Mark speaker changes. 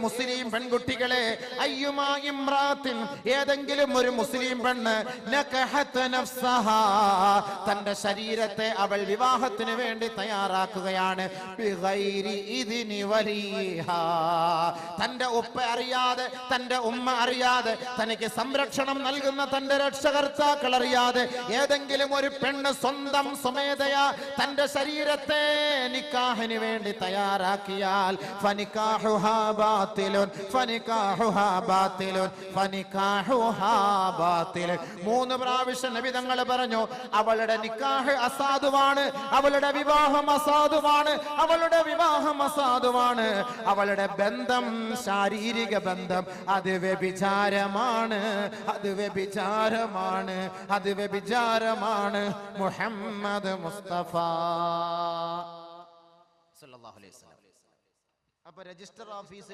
Speaker 1: മുസ്ലിം പെൺകുട്ടികളെ, അയ്യുമാ ഇംറാത്തിൻ, ഏതെങ്കിലും ഒരു മുസ്ലിം പെണ്ണ് നകഹത് നഫ്സഹാ, തന്റെ ശരീരത്തെ അവൾ വിവാഹത്തിന് വേണ്ടി തയ്യാറാക്കുകയാണ്, ബിഗൈരി ഇദ്നി വലിഹാ, തന്റെ ഉപ്പ അറിയാതെ, തന്റെ ഉമ്മ അറിയാതെ, തനിക്ക് സംരക്ഷണം നൽകുന്ന തന്റെ രക്ഷകർത്താക്കൾ അറിയാതെ ഏതെങ്കിലും ഒരു പെണ്ണ് സ്വന്തം സ്വമേധയാ തന്റെ ശരീരത്തെ നിക്കാഹിന് വേണ്ടി തയ്യാറാക്കിയാൽ ഫനികാഹുഹാ ബാതിലുൻ, ഫനികാഹുഹാ ബാതിലുൻ, ഫനികാഹുഹാ ബാതിലുൻ. 3 പ്രാവശ്യം നബി തങ്ങൾ പറഞ്ഞു, അവളുടെ നിക്കാഹ് അസാധുവാണ്, അവളുടെ വിവാഹം അസാധുവാണ്, അവളുടെ വിവാഹം അസാധുവാണ്, അവളുടെ ബന്ധം, ശാരീരിക ബന്ധം അത് വ്യഭിചാരമാണ്, അത് വ്യഭിചാരമാണ്, അത് വ്യഭിചാരമാണ്. മുഹമ്മദ് മുസ്തഫ സല്ലല്ലാഹു അലൈഹി വസല്ലം. അപ്പൊ രജിസ്റ്റർ ഓഫീസിൽ